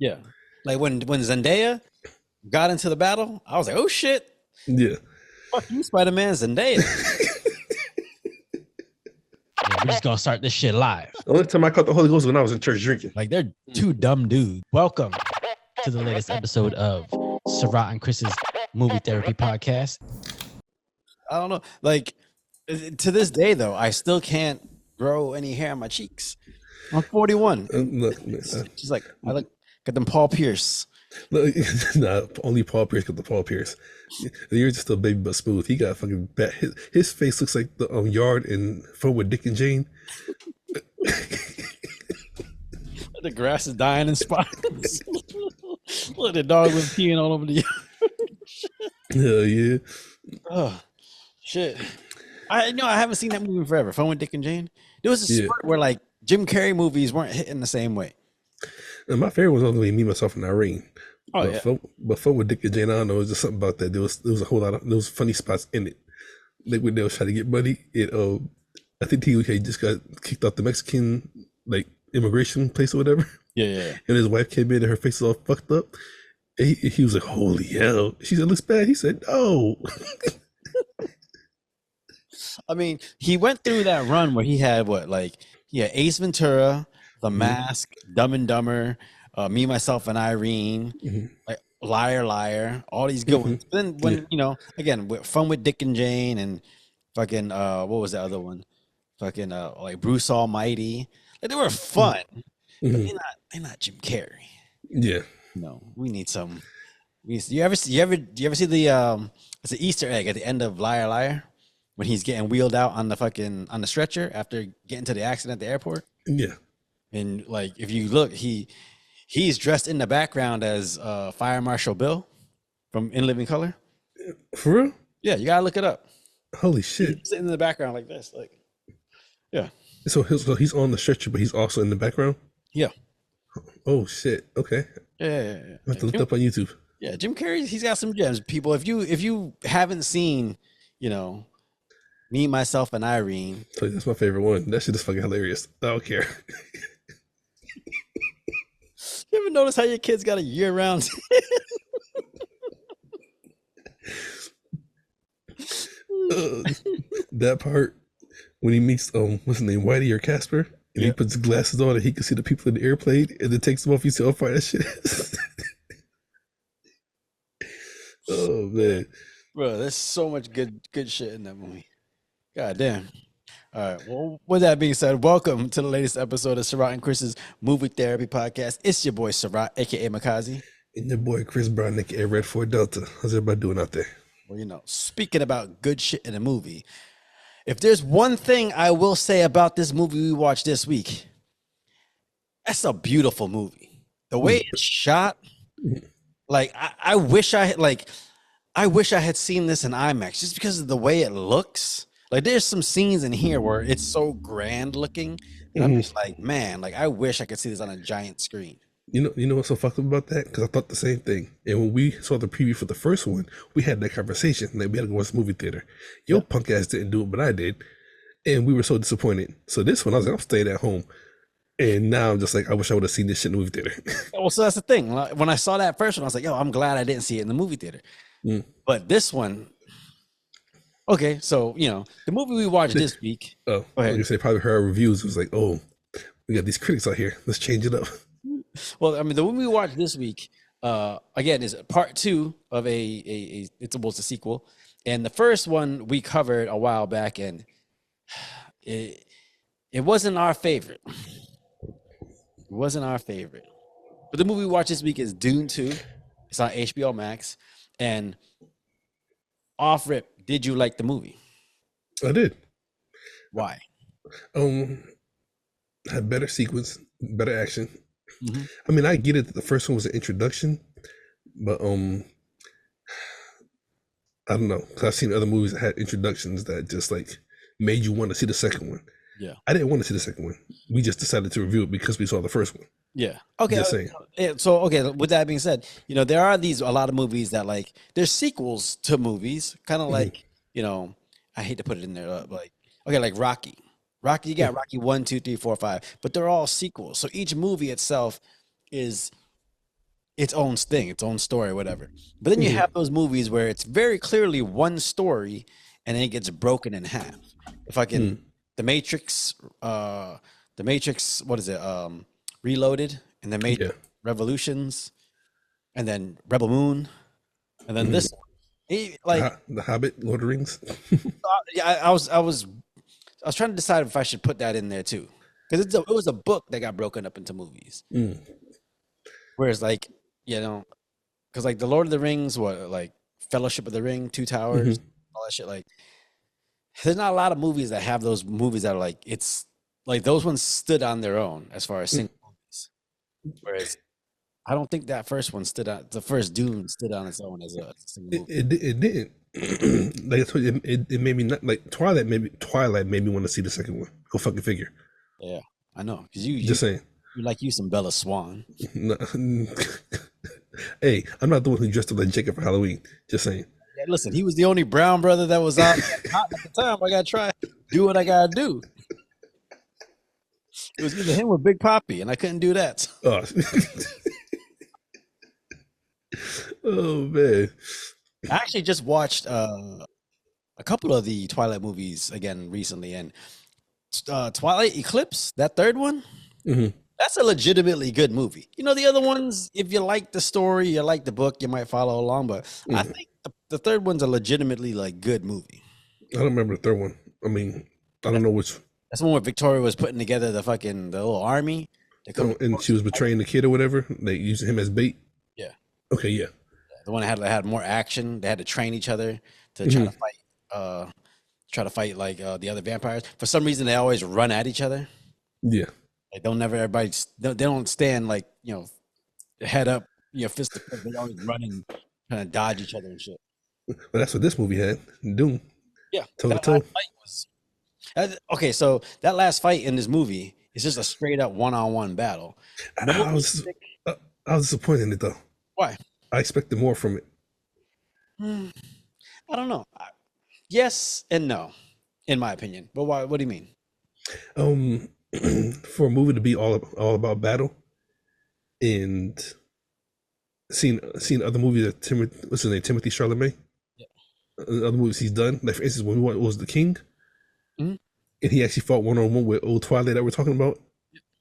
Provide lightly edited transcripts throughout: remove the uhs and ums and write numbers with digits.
Yeah. Like when Zendaya got into the battle, I was like, oh shit. Yeah. Fuck you, Spider-Man, Zendaya. Yeah, we're just gonna start this shit live. The only time I caught the Holy Ghost was when I was in church drinking. Like they're Two dumb dudes. Welcome to the latest episode of Sarat and Chris's Movie Therapy Podcast. I don't know. Like to this day though, I still can't grow any hair on my cheeks. I'm 41. Look, She's like, I look got them Paul Pierce. look, nah, only Paul Pierce got the Paul Pierce. You're just a baby but smooth. He got fucking bad. His face looks like the yard in Fun with Dick and Jane. The grass is dying in spots. Look, the dog was peeing all over the Hell yeah. Oh shit. I haven't seen that movie in forever. Fun with Dick and Jane. There was a spurt where like Jim Carrey movies weren't hitting the same way. And my favorite was only Me, Myself, and Irene. Oh but yeah. But Fun with Dick and Jane, I don't know, it was just something about that. There was a whole lot of those funny spots in it. Like when they was trying to get money, I think TUK just got kicked off the Mexican like immigration place or whatever. Yeah. And his wife came in and her face was all fucked up. And he was like, holy hell. She said, looks bad. He said, no. I mean, he went through that run where he had Ace Ventura, The Mask, Dumb and Dumber, Me, Myself, and Irene, like Liar, Liar, all these good ones. Then when again, with Fun with Dick and Jane and fucking what was the other one? Fucking like Bruce Almighty. Like they were fun, but they're not Jim Carrey. Yeah. No, we need some. You ever see the it's an Easter egg at the end of Liar, Liar? When he's getting wheeled out on the stretcher after getting to the accident at the airport. Yeah. And like if you look, he's dressed in the background as Fire Marshal Bill from In Living Color. For real? Yeah, you gotta look it up. Holy shit. He's sitting in the background like this. Like yeah. So he's on the stretcher, but he's also in the background? Yeah. Oh shit. Okay. Yeah. I have to look up on YouTube. Yeah, Jim Carrey, he's got some gems. People, if you haven't seen, Me, Myself, and Irene. So that's my favorite one. That shit is fucking hilarious. I don't care. You ever notice how your kids got a year-round? That part when he meets what's his name, Whitey or Casper, and he puts his glasses on and he can see the people in the airplane, and then takes them off. You see how far that shit is. Oh man, bro, there's so much good shit in that movie. God damn. All right. Well, with that being said, welcome to the latest episode of Sarat and Chris's Movie Therapy Podcast. It's your boy Sarat, aka Makazi. And your boy Chris Brown, aka Red 4 Delta. How's everybody doing out there? Well, speaking about good shit in a movie, if there's one thing I will say about this movie we watched this week, that's a beautiful movie. The way it's shot, like I wish I had seen this in IMAX just because of the way it looks. Like there's some scenes in here where it's so grand looking, and I'm just like, man, like I wish I could see this on a giant screen. You know what's so fucked up about that? Because I thought the same thing. And when we saw the preview for the first one, we had that conversation. Like we had to go watch the movie theater. Your punk ass didn't do it, but I did. And we were so disappointed. So this one, I was like, I'm staying at home. And now I'm just like, I wish I would have seen this shit in the movie theater. Well, so that's the thing. When I saw that first one, I was like, yo, I'm glad I didn't see it in the movie theater. But this one, okay, so, the movie we watched this week. Oh, I was going to say, probably heard our reviews. It was like, oh, we got these critics out here. Let's change it up. Well, I mean, the movie we watched this week, again, is part 2 of it's almost a sequel. And the first one we covered a while back, and it wasn't our favorite. It wasn't our favorite. But the movie we watched this week is Dune 2. It's on HBO Max. And off rip, did you like the movie? I did. Why? Had better sequence, better action. I mean, I get it that the first one was an introduction, but I don't know, because I've seen other movies that had introductions that just like made you want to see the second one. Yeah, I didn't want to see the second one. We just decided to review it because we saw the first one. Yeah. Okay. Just saying. So okay, with that being said, there are a lot of movies that like there's sequels to movies, kind of like I hate to put it in there, like like Rocky. You got Rocky 1, 2, 3, 4, 5, but they're all sequels. So each movie itself is its own thing, its own story, whatever. But then you have those movies where it's very clearly one story and then it gets broken in half. If I can, the Matrix, what is it? Reloaded, and the Matrix Revolutions, and then Rebel Moon, and then this one. Like the Hobbit, Lord of the Rings. Yeah, I was trying to decide if I should put that in there too, because it was a book that got broken up into movies. Whereas, like, because like the Lord of the Rings, like Fellowship of the Ring, Two Towers, all that shit. Like, there's not a lot of movies that have those movies that are like, it's like those ones stood on their own as far as single movies. Whereas I don't think that first one stood out. The first Dune stood on its own as a single movie. It didn't. Like I told you, it made me not like Twilight. Twilight made me want to see the second one. Go fucking figure. Yeah, I know. Because you just saying. You like you some Bella Swan. Hey, I'm not the one who dressed up like Jacob for Halloween. Just saying. Yeah, listen, he was the only brown brother that was out hot at the time. I gotta try, do what I gotta do. It was either him or Big Poppy, and I couldn't do that. Oh, oh man. I actually just watched a couple of the Twilight movies again recently, and Twilight Eclipse, that third one, that's a legitimately good movie. You know, the other ones, if you like the story, you like the book, you might follow along, but I think the third one's a legitimately like good movie. I don't remember the third one. I mean, I don't know which. That's the one where Victoria was putting together the little army. And she was betraying the kid or whatever. They used him as bait. Yeah. Okay. Yeah. The one that had more action. They had to train each other to try to fight like the other vampires. For some reason, they always run at each other. Yeah. Like they don't stand like, head up, fist to fist. They always run and kind of dodge each other and shit. But that's what this movie had. Dune. Yeah. Toe to toe. Okay, so that last fight in this movie is just a straight up one-on-one battle. I was disappointed in it though. Why? I expected more from it. I don't know. Yes and no, in my opinion. But why? What do you mean? For a movie to be all about battle, and seeing other movies that Timothy Chalamet, other movies he's done. Like for instance, when we was The King, and he actually fought one-on-one with old Twilight that we're talking about.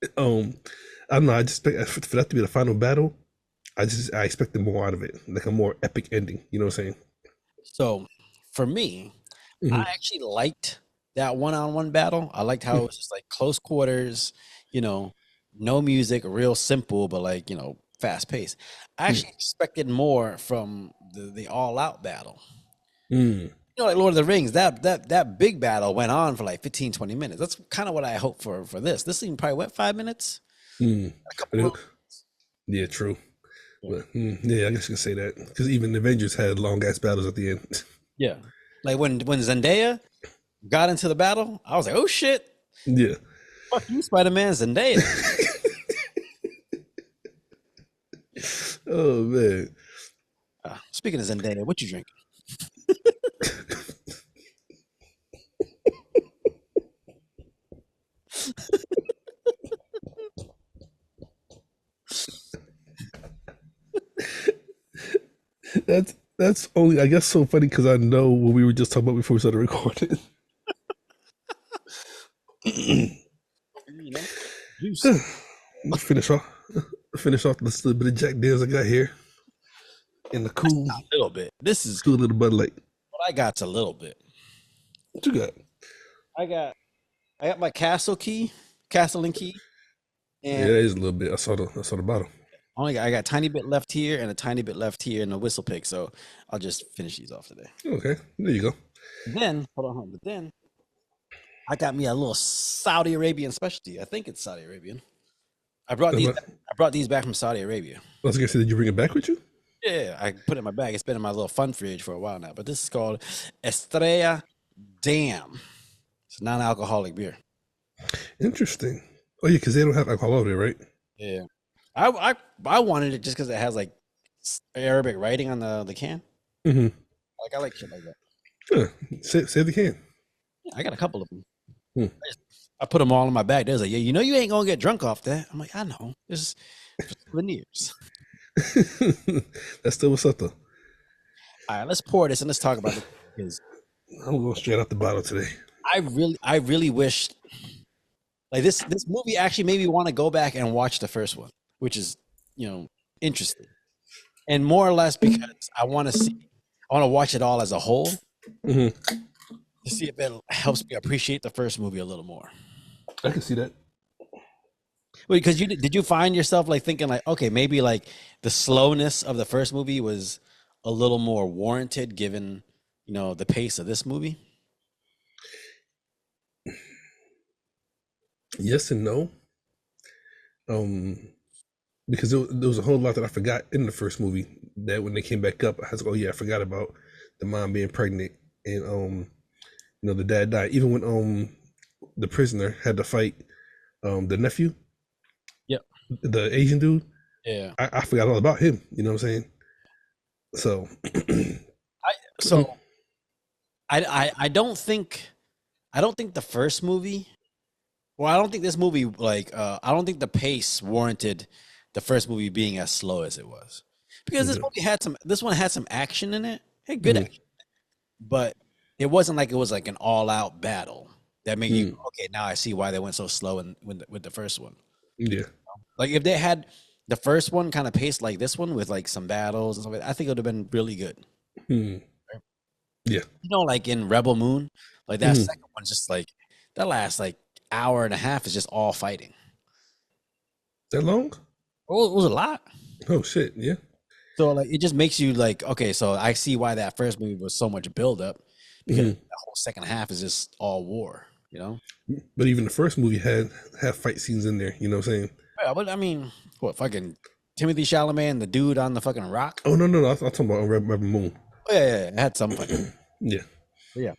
I don't know. I just expect for that to be the final battle. I expected more out of it, like a more epic ending. You know what I'm saying? So, for me, I actually liked that one-on-one battle. I liked how it was just like close quarters, no music, real simple, but like, fast-paced. I actually expected more from the all-out battle. Like Lord of the Rings, that big battle went on for like 15, 20 minutes. That's kind of what I hope for this. This thing probably went 5 minutes. Yeah, true. But, yeah, I guess you can say that because even the Avengers had long ass battles at the end. Yeah, like when Zendaya got into the battle, I was like, oh shit. Yeah. Fuck you, Spider-Man, Zendaya. Oh man. Speaking of Zendaya, what you drinking? That's only, I guess, so funny because I know what we were just talking about before we started recording. Juice. Finish off this little bit of Jack Daniels I got here in the cool. A little bit. This is cool little Bud Light. What I got's a little bit. What you got? I got my castle and key. And yeah, that is a little bit. I saw the bottle. I got a tiny bit left here and a tiny bit left here in the whistle pick, so I'll just finish these off today. Okay, there you go. Then hold on, but then I got me a little Saudi Arabian specialty. I think it's Saudi Arabian. I brought these back from Saudi Arabia. I was gonna say, did you bring it back with you? Yeah, I put it in my bag. It's been in my little fun fridge for a while now. But this is called Estrella Dam. It's non-alcoholic beer. Interesting. Oh yeah, because they don't have alcohol over there, right? Yeah. I wanted it just because it has like Arabic writing on the can. Like I like shit like that. Save the can. Yeah, I got a couple of them. I put them all in my bag. There's like, yeah, you ain't gonna get drunk off that. I'm like, I know. This is for souvenirs. That's still what's up though. All right, let's pour this and let's talk about this because I'm going straight out the bottle today. I really wish like this movie actually made me want to go back and watch the first one, which is interesting, and more or less because I want to watch it all as a whole Hmm. to see if it helps me appreciate the first movie a little more. I can see that. Because did you find yourself like thinking like, okay, maybe like the slowness of the first movie was a little more warranted given the pace of this movie? Yes and no. Because there was a whole lot that I forgot in the first movie that when they came back up, I was like, oh yeah, I forgot about the mom being pregnant and the dad died. Even when the prisoner had to fight the nephew, Yep. the Asian dude, Yeah. I forgot all about him. You know what I'm saying? So So I don't think the first movie. Well, I don't think this movie I don't think the pace warranted the first movie being as slow as it was because this one had some action in it. It had good action, but it wasn't like it was like an all out battle that made you okay. Now I see why they went so slow with the first one. Yeah. Like if they had the first one kind of paced like this one with like some battles and stuff like that, I think it would have been really good. Yeah. Like in Rebel Moon, like that second one's just like that last like hour and a half is just all fighting. That long? Oh, it was a lot. Oh shit! Yeah. So like it just makes you like, okay, so I see why that first movie was so much build up because the whole second half is just all war, But even the first movie had fight scenes in there. You know what I'm saying? Yeah, but I mean, what fucking Timothy Chalamet and the dude on the fucking rock? Oh no! I'm talking about Rebel Moon. Oh, yeah, it had some fight. Yeah. Yeah.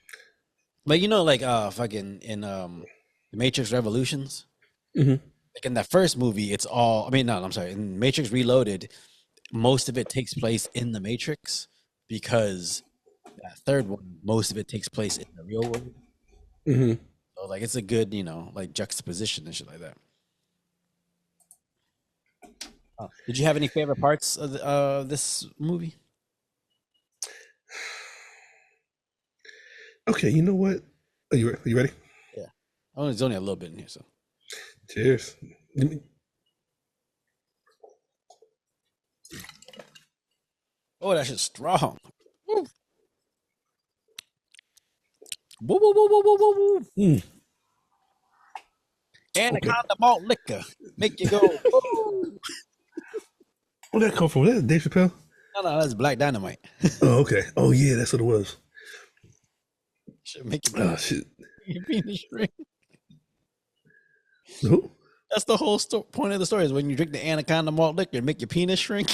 But like fucking in the Matrix Revolutions, like in that first movie, it's all I'm sorry, in Matrix Reloaded, most of it takes place in the Matrix because that third one, most of it takes place in the real world. So like it's a good, like juxtaposition and shit like that. Did you have any favorite parts of this movie? Okay, you know what? Are you ready? Yeah. Oh, there's only a little bit in here, so. Cheers. Oh, that shit's strong. Woo. Woo, woo, woo, woo, woo, woo. Anaconda malt liquor. Make you go, woo. Where'd that come from? Was that Dave Chappelle? No, that's Black Dynamite. Oh, okay. Oh, yeah, that's what it was. Should make you Oh, shit. your penis shrink. Who? That's the whole point of the story is when you drink the Anaconda malt liquor, it make your penis shrink.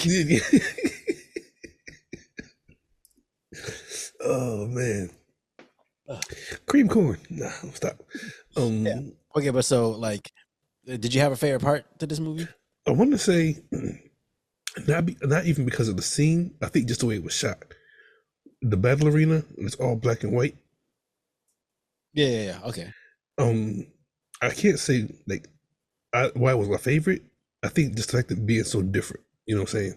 Oh, man. Cream corn. Nah, stop. Yeah. Okay, but so, like, did you have a favorite part to this movie? I want to say not even because of the scene. I think just the way it was shot. The battle arena, and it's all black and white. Yeah. Okay. I can't say like why it was my favorite. I think just the fact that being so different. You know what I'm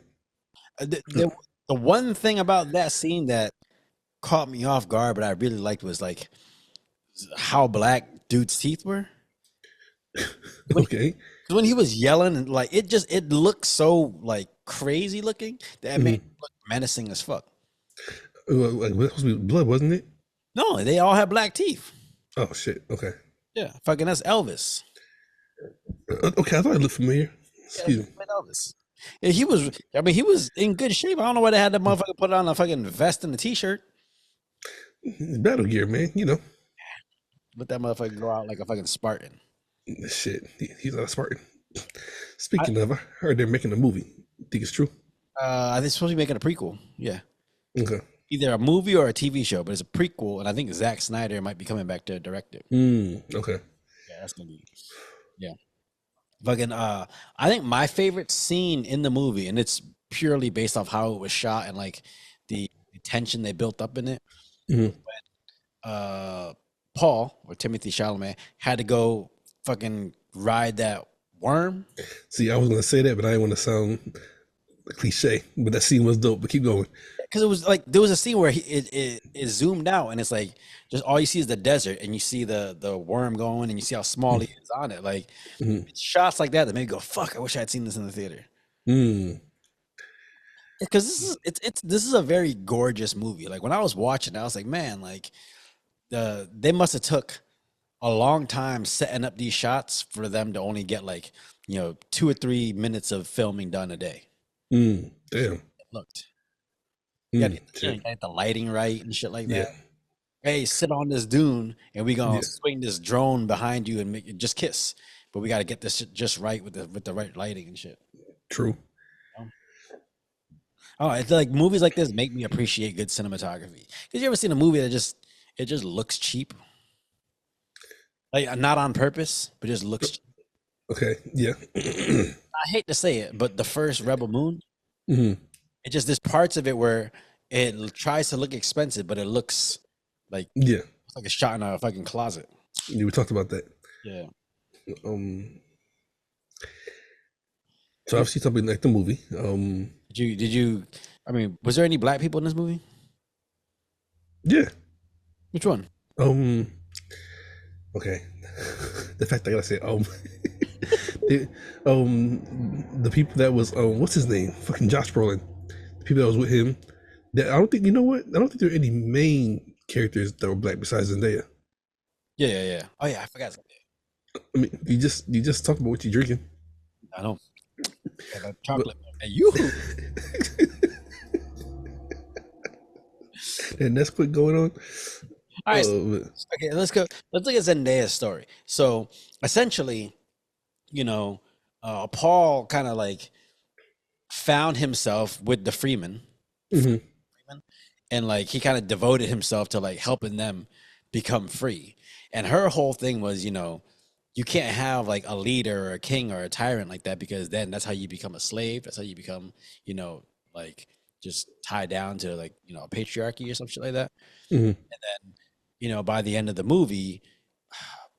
saying? The one thing about that scene that caught me off guard, but I really liked was like how black dude's teeth were. Okay. Because when he was yelling and like it looked so like crazy looking that made it look menacing as fuck. Like it was supposed to be blood, wasn't it? No, they all had black teeth. Oh shit. Okay. Yeah, fucking that's Elvis. Okay, I thought it looked familiar. Excuse me. Elvis. Yeah, he was in good shape. I don't know why they had that motherfucker put on a fucking vest and a t-shirt. Battle gear, man. You know. Let that motherfucker go out like a fucking Spartan. Shit, he's not a Spartan. Speaking of, I heard they're making a movie. Think it's true? They're supposed to be making a prequel. Yeah. Okay. Either a movie or a TV show, but it's a prequel, and I think Zack Snyder might be coming back to direct it. Okay. Yeah, that's gonna be. Yeah. Fucking. I think my favorite scene in the movie, and it's purely based off how it was shot and like the tension they built up in it. When, Paul or Timothy Chalamet had to go fucking ride that worm. See, I was gonna say that, but I didn't want to sound a cliche, but that scene was dope. But keep going. Because it was like there was a scene where it zoomed out and it's like just all you see is the desert and you see the worm going and you see how small he is on it. Like it's shots like that that made me go, "Fuck! I wish I had seen this in the theater." Mm. Because this is a very gorgeous movie. Like when I was watching, I was like, man, like they must have took a long time setting up these shots for them to only get like 2 or 3 minutes of filming done a day. Damn. It looked. You got to get the lighting right and shit like that. Hey, sit on this dune and we gonna swing this drone behind you and make it just kiss. But we got to get this shit just right with the right lighting and shit. True. Oh, it's like movies like this make me appreciate good cinematography. Cause you ever seen a movie that just looks cheap, like not on purpose, but just looks cheap. Okay, yeah. I hate to say it, but the first Rebel Moon, it just there's parts of it where it tries to look expensive, but it looks like it's like a shot in a fucking closet. Yeah, we talked about that. Yeah. So obviously something like the movie. Did you? I mean, was there any black people in this movie? Yeah. Which one? Okay. The fact I gotta say the people that was what's his name? Fucking Josh Brolin. The people that was with him. I don't think I don't think there are any main characters that were black besides Zendaya. Yeah. Oh yeah, I forgot something. I mean, you just talk about what you're drinking. I know. Chocolate. And you. And that's quick going on. All right. Okay, let's go. Let's look at Zendaya's story. So essentially, Paul kind of like found himself with the Freeman, and like he kind of devoted himself to like helping them become free. And her whole thing was, you can't have like a leader or a king or a tyrant like that, because then that's how you become a slave. That's how you become, like just tied down to like, a patriarchy or some shit like that. And then, by the end of the movie,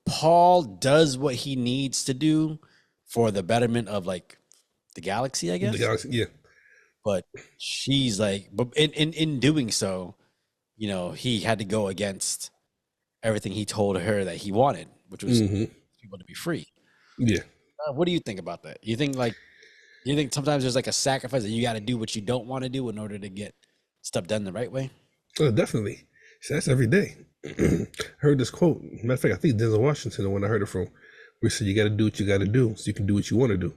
Paul does what he needs to do for the betterment of like the galaxy, I guess. The galaxy, yeah. But she's like, but in doing so, he had to go against everything he told her that he wanted, which was people to be free. Yeah. What do you think about that? You think sometimes there's like a sacrifice that you got to do what you don't want to do in order to get stuff done the right way? Oh, definitely. So that's every day. Heard this quote. Matter of fact, I think Denzel Washington, the one I heard it from, where he said, "You got to do what you got to do, so you can do what you want to do."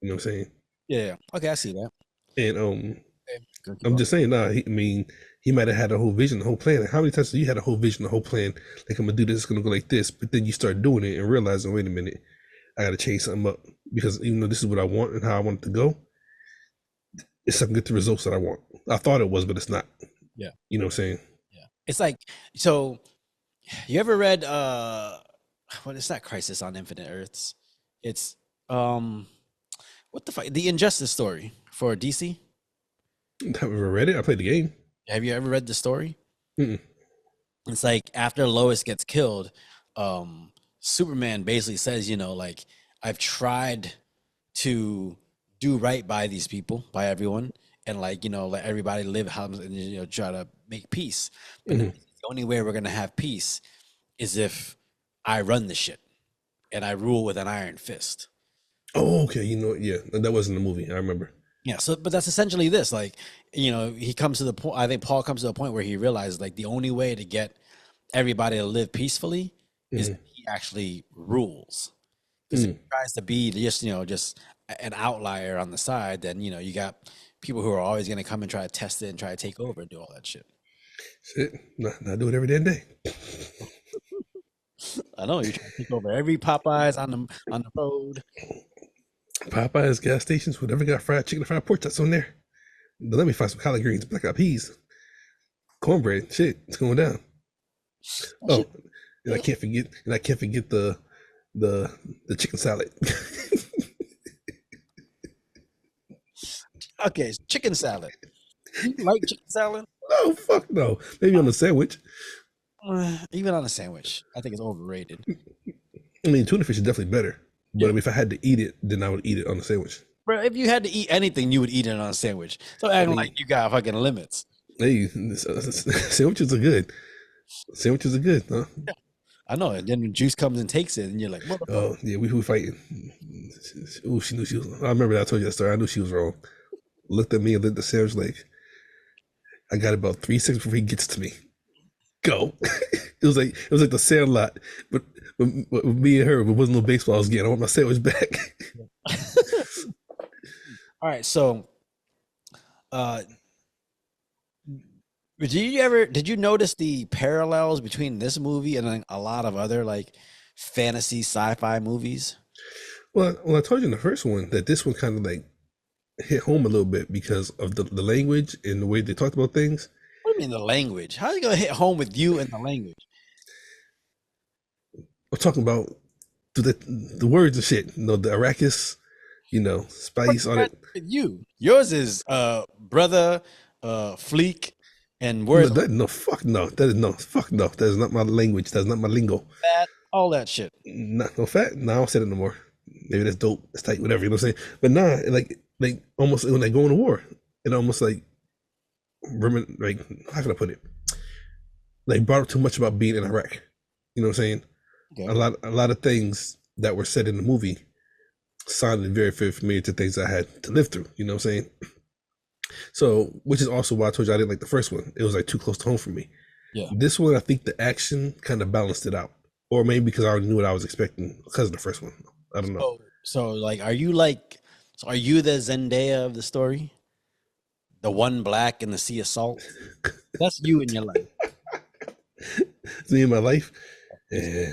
You know what I'm saying? Yeah. Okay, I see that. And I'm just saying, he might have had a whole vision, the whole plan. How many times have you had a whole vision, the whole plan? Like, I'm gonna do this, it's gonna go like this, but then you start doing it and realizing, wait a minute, I gotta change something up, because even though this is what I want and how I want it to go, it's not gonna get the results that I want. I thought it was, but it's not. Yeah. You know what I'm saying? Yeah. It's like, so you ever read it's not Crisis on Infinite Earths. It's what the fuck? The Injustice story for DC. Have you ever read it? I played the game. Have you ever read the story? Mm-mm. It's like after Lois gets killed, Superman basically says, like, I've tried to do right by these people, by everyone, and like, let everybody live how, and try to make peace. But the only way we're gonna have peace is if I run the shit and I rule with an iron fist. Oh, okay. Yeah, that wasn't the movie. I remember. Yeah. So, but that's essentially this. Like, he comes to the point. I think Paul comes to a point where he realizes like the only way to get everybody to live peacefully is that he actually rules. Because if he tries to be just an outlier on the side, then you got people who are always going to come and try to test it and try to take over and do all that shit. Shit, I do it every damn day. I know you're trying to take over every Popeyes on the road. Popeyes, gas stations, whatever got fried chicken and fried pork, that's on there. But let me find some collard greens, black eyed peas, cornbread. Shit, it's going down. Oh, and I can't forget the chicken salad. Okay, chicken salad. You like chicken salad? No, fuck no. Maybe on a sandwich. Even on a sandwich, I think it's overrated. I mean, tuna fish is definitely better. But if I had to eat it, then I would eat it on a sandwich. Bro, if you had to eat anything, you would eat it on a sandwich. So I acting mean, like you got fucking limits. hey, sandwiches are good. Sandwiches are good, huh? I know. And then when juice comes and takes it, and you're like, motherfucker. Oh yeah, we were fighting. Oh, she knew she was. I remember that I told you that story. I knew she was wrong. Looked at me and looked at the sandwich like, I got about 3 seconds before he gets to me. Go. It was like the Sandlot, but with me and her, it wasn't no baseball I was getting. I want my sandwich back. All right. So, uh, did you notice the parallels between this movie and like, a lot of other like fantasy sci-fi movies? Well, I told you in the first one that this one kind of like hit home a little bit because of the language and the way they talked about things. What do you mean the language? How are you gonna hit home with you and the language? I'm talking about the words and shit. You know, the arrakis, spice, all that. With you, yours is brother, fleek, and No, words fuck no. That is no, fuck no. That is not my language. That's not my lingo. that, all that shit. Not no fat. No, I don't say that no more. Maybe that's dope. That's tight. Whatever. You know what I'm saying? But nah, like almost when they go into war, it almost like how can I put it? Like brought up too much about being in Iraq. You know what I'm saying? Okay. A lot of things that were said in the movie sounded very, very familiar to things I had to live through. You know what I'm saying? So, which is also why I told you I didn't like the first one. It was like too close to home for me. Yeah. This one, I think the action kind of balanced it out, or maybe because I already knew what I was expecting because of the first one. I don't know. So like, are you the Zendaya of the story? The one black in the sea of salt? That's you in your life. Me in my life. Yeah.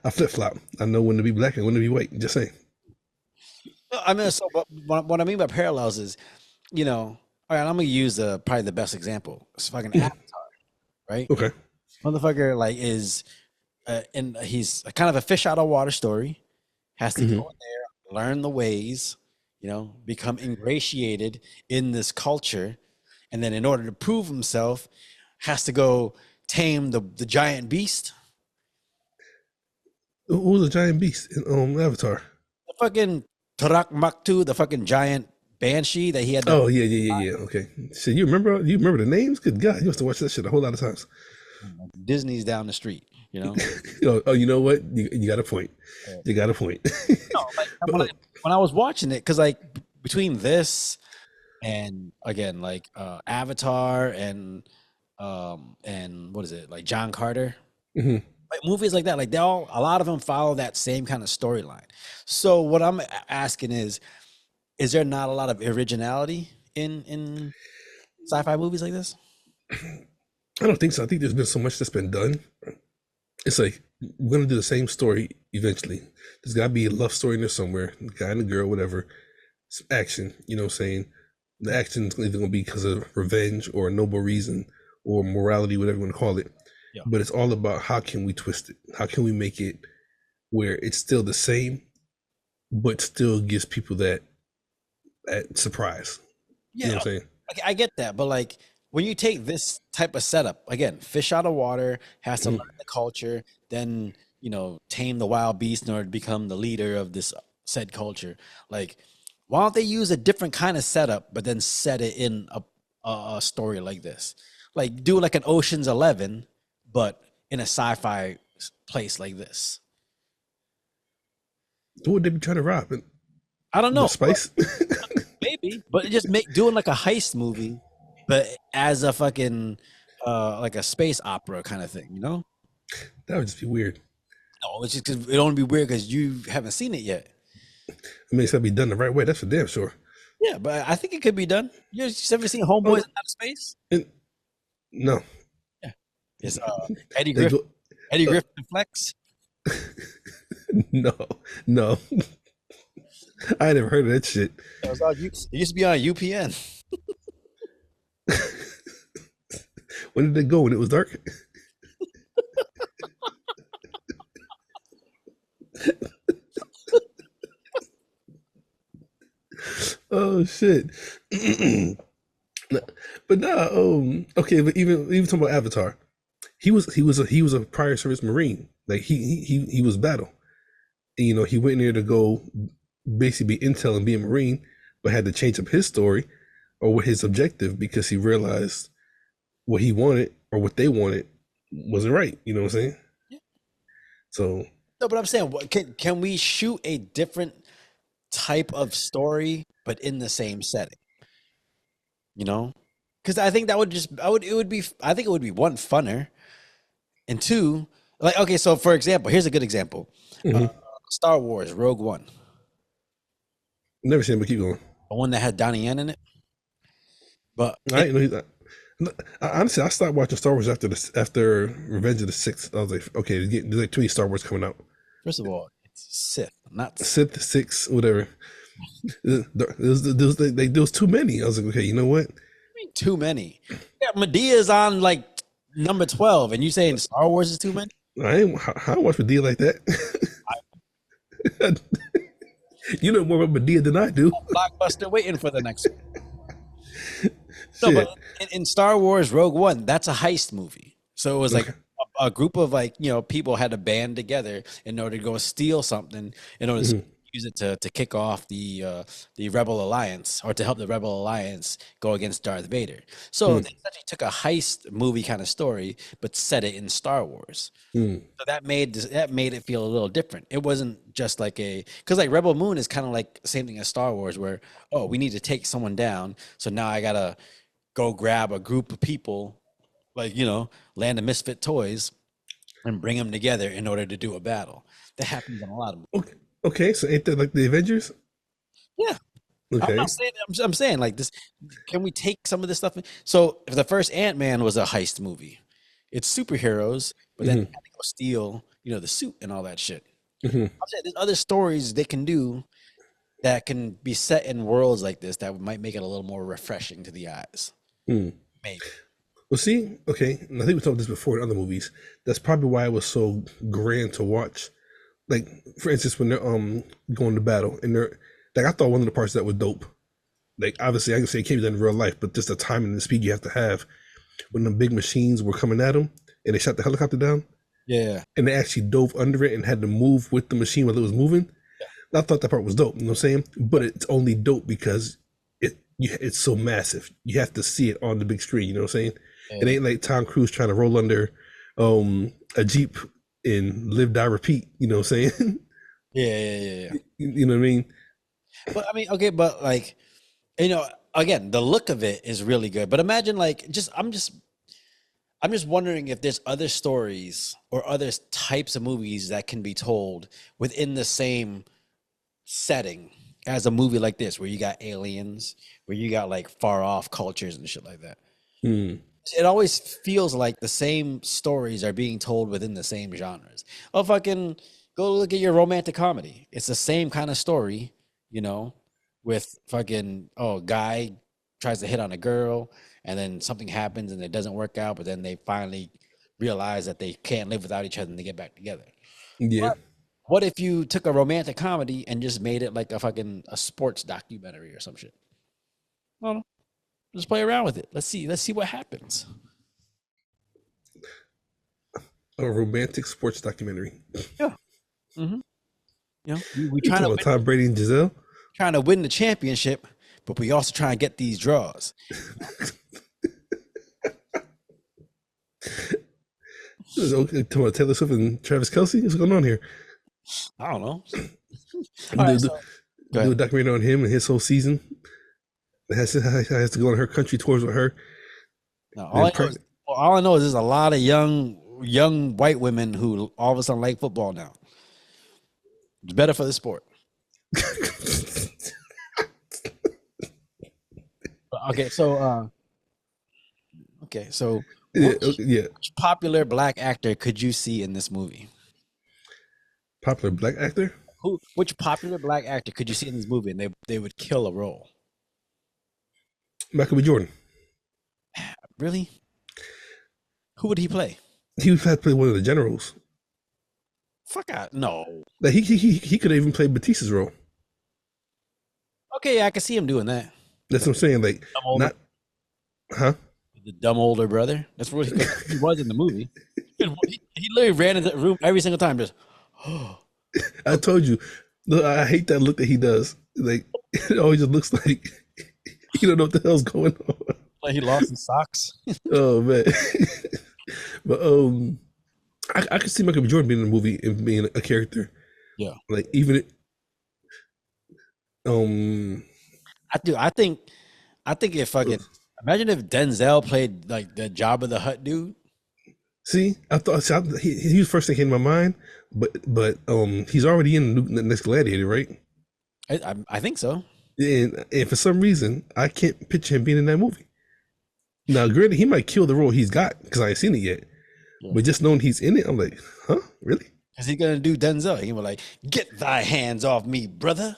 I flip flop. I know when to be black and when to be white. Just saying. I mean, so what I mean by parallels is, all right, I'm gonna use probably the best example. It's fucking Avatar, right? Okay. Motherfucker like is, and he's kind of a fish out of water story. Has to go in there, learn the ways, become ingratiated in this culture, and then in order to prove himself, has to go tame the giant beast. Who was the giant beast in Avatar? The fucking Tarak Maktu, the fucking giant banshee that he had. Oh yeah. Okay. So you remember the names? Good God, you must have watched that shit a whole lot of times. Disney's down the street, Oh, you know what? You got a point. You got a point. No, like, when I was watching it, because like between this and again like Avatar and what is it, like John Carter, like movies like that, like a lot of them follow that same kind of storyline. So what I'm asking is there not a lot of originality in sci-fi movies like this? I don't think so. I think there's been so much that's been done. It's like we're gonna do the same story eventually. There's gotta be a love story in there somewhere, the guy and the girl, whatever. Some action, you know what I'm saying? The action is either gonna be because of revenge or a noble reason or morality, whatever you want to call it. Yeah. But it's all about how can we twist it? How can we make it where it's still the same, but still gives people that surprise. Yeah, you know what I'm saying? I get that, but like when you take this type of setup, again, fish out of water, has to learn the culture, then tame the wild beast in order to become the leader of this said culture. Like, why don't they use a different kind of setup, but then set it in a story like this? Like, do like an Ocean's 11, but in a sci-fi place like this. Who would they be trying to rob? I don't know. Spice? Maybe, but just doing like a heist movie, but as a fucking like a space opera kind of thing, That would just be weird. No, it's just because it only be weird because you haven't seen it yet. I mean, it's gotta be done the right way. That's for damn sure. Yeah, but I think it could be done. You just ever seen Homeboys in Outer Space? No. Yeah, it's Eddie Griffin. Eddie Griffin and Flex. No. I ain't never heard of that shit. It used to be on UPN. When did it go? When it was dark? Oh shit. But nah, okay, but even talking about Avatar, he was a prior service Marine. Like he was battle. And, he went in there to go basically be intel and be a Marine, but had to change up his story or what his objective because he realized what he wanted or what they wanted wasn't right. You know what I'm saying? Yeah. So No, but I'm saying, can we shoot a different type of story, but in the same setting? You know, because I think that would just, it would be, I think it would be one funner, and two, like, okay, so for example, here's a good example: mhm. Star Wars Rogue One, Never seen him, but keep going. the one that had Donnie Yen in it. But I didn't know he's not. Honestly, I stopped watching Star Wars after Revenge of the Sixth. I was like, okay, there's like too many Star Wars coming out. first of all, it's Sith, not Sith, Six, whatever. There was too many. I was like, okay, you know what? too many. Yeah, Medea's on like number 12, and you saying Star Wars is too many? I watch Medea like that. You know more about Medea than I do. Blockbuster waiting for the next one. No, but in Star Wars Rogue One, that's a heist movie. So it was like a group of like, people had to band together in order to go steal something in order to use it to kick off the Rebel Alliance, or to help the Rebel Alliance go against Darth Vader. So they actually took a heist movie kind of story, but set it in Star Wars. So that made it feel a little different. It wasn't just like because like Rebel Moon is kind of like the same thing as Star Wars, where we need to take someone down, so now I gotta go grab a group of people, like, Land of Misfit Toys, and bring them together in order to do a battle. That happens in a lot of movies. Okay, so ain't that like the Avengers? Yeah. Okay. I'm not saying, I'm saying like this. Can we take some of this stuff? So if the first Ant-Man was a heist movie, it's superheroes, but then they had to go steal, the suit and all that shit. I'm saying there's other stories they can do that can be set in worlds like this that might make it a little more refreshing to the eyes. Maybe. Well, see, okay, and I think we talked this before in other movies. That's probably why it was so grand to watch. Like, for instance, when they're going to battle, and they're like, I thought one of the parts that was dope. Like, obviously, I can say it can't be done in real life, but just the timing and the speed you have to have when the big machines were coming at them, and they shot the helicopter down. Yeah. And they actually dove under it and had to move with the machine while it was moving. Yeah. I thought that part was dope. You know what I'm saying? But it's only dope because it's so massive. You have to see it on the big screen. You know what I'm saying? Yeah. It ain't like Tom Cruise trying to roll under a Jeep and live, die, repeat. You know what I'm saying? Yeah. You know what I mean? But I mean, okay, but like, again, the look of it is really good. But imagine like, I'm just wondering if there's other stories or other types of movies that can be told within the same setting as a movie like this, where you got aliens, where you got like far off cultures and shit like that. It always feels like the same stories are being told within the same genres. Oh, fucking go look at your romantic comedy. It's the same kind of story, with fucking, guy tries to hit on a girl, and then something happens and it doesn't work out, but then they finally realize that they can't live without each other and they get back together. Yeah. But what if you took a romantic comedy and just made it like a sports documentary or some shit? Well, just play around with it. Let's see what happens. A romantic sports documentary. Yeah. We trying to Tom Brady and Giselle? Trying to win the championship, but we also try and get these draws. Okay, Taylor Swift and Travis Kelce? What's going on here? I don't know. Do a documentary on him and his whole season. It has to go on her country tours with her. No, all I know is there's a lot of young white women who all of a sudden like football now. It's better for the sport. Okay, so which popular black actor could you see in this movie? Popular black actor? Which popular black actor could you see in this movie and they would kill a role? Michael B. Jordan. Really? Who would he play? He would have to play one of the generals. Fuck out. No. Like he could have even played Batista's role. Okay, yeah, I can see him doing that. That's what I'm saying. Like, not, huh? The dumb older brother. That's what he was in the movie. He literally ran into the room every single time. Just, I told you, Look, I hate that look that he does. Like it always just looks like you don't know what the hell's going on. Like he lost his socks. Oh man. But I could see Michael B. Jordan being in a movie and being a character. Yeah, Like even um I do. I think if fucking imagine if Denzel played like the Jabba the Hutt dude. see, I thought he was first thing came to my mind, but he's already in the next Gladiator, right? I think so. And for some reason I can't picture him being in that movie. Now, granted, he might kill the role he's got because I ain't seen it yet. Yeah. But just knowing he's in it, I'm like, huh, really? Is he gonna do Denzel? He was like, "Get thy hands off me, brother."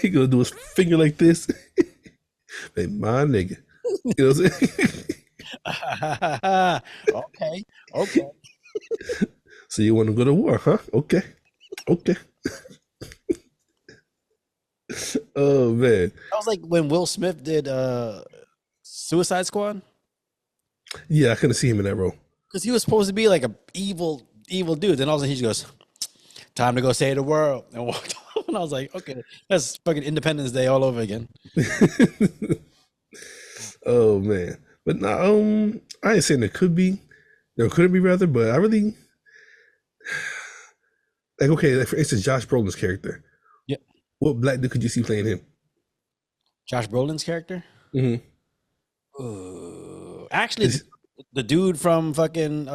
He gonna do his finger like this. Like, my nigga. You know what I'm saying? Okay, okay. So you want to go to war, huh? Okay. Okay. Oh man. That was like when Will Smith did Suicide Squad, Yeah, I couldn't see him in that role. because he was supposed to be like a evil dude. Then all of a sudden he just goes, "Time to go save the world," and walked off. And I was like, "Okay, that's fucking Independence Day all over again." Oh man. But no, I ain't saying there couldn't be rather, but I really like okay, like for instance, Josh Brolin's character. Yeah, What black dude could you see playing him? Josh Brolin's character. Mm-hmm. Actually, the dude from fucking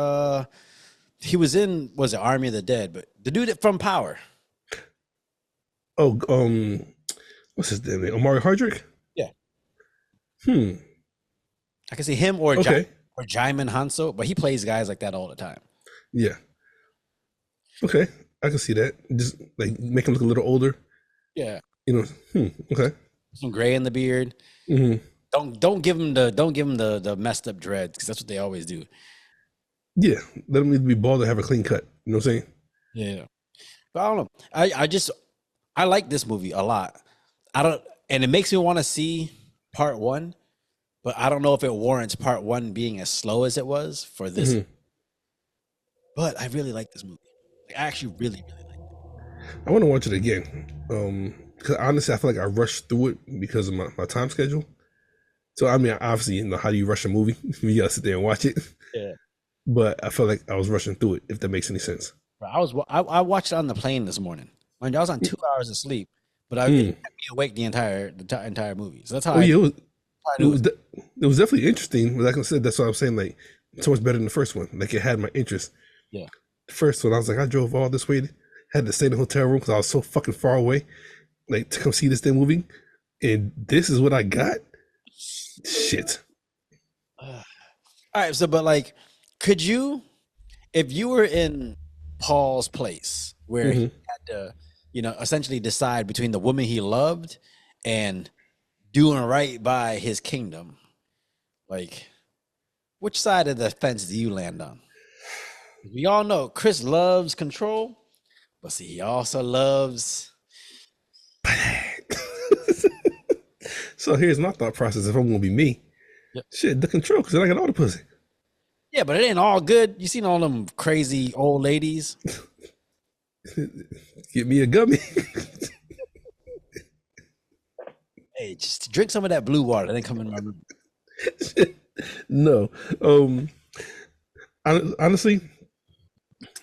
he was in, was it Army of the Dead, but the dude from Power. Oh, what's his name? Omari Hardrick? Yeah, Hmm. I can see him or Okay. or Jaimin Hanso, but he plays guys like that all the time. Yeah. Okay. I can see that. Just like make him look a little older. Yeah, You know. Okay. some gray in the beard. Hmm. Don't give him the messed up dreads, because that's what they always do. Yeah. Let him either be bald or have a clean cut. You know what I'm saying? Yeah, but I don't know. I like this movie a lot. And it makes me want to see part one, but I don't know if it warrants part one being as slow as it was for this. Mhm. But I really like this movie. Like, I actually really like it. I want to watch it again. Because honestly, I feel like I rushed through it because of my time schedule. So I mean, obviously, you know, how do you rush a movie? You gotta sit there and watch it. Yeah. But I feel like I was rushing through it, if that makes any sense. Bro, I watched it on the plane this morning. Mind you, I was on 2 hours of sleep, but it Mm. kept me awake the entire movie. So that's how Oh yeah, I it knew was, it was definitely interesting. But like I said, that's what I'm saying. Like so much better than the first one. Like it had my interest. yeah. The first one, I was like, I drove all this way, had to stay in the hotel room because I was so fucking far away, like to come see this damn movie. And this is what I got. Shit. All right, so but like, could you, if you were in Paul's place where he Hmm. had to, essentially decide between the woman he loved and doing right by his kingdom, like, which side of the fence do you land on? We all know Chris loves control, but see, he also loves. So here's my thought process: if I'm gonna be me, Yep. shit, the control because then I got all the pussy. Yeah, but it ain't all good. You seen all them crazy old ladies? Get me a gummy. Hey, just drink some of that blue water. Then come in my room. No. Honestly,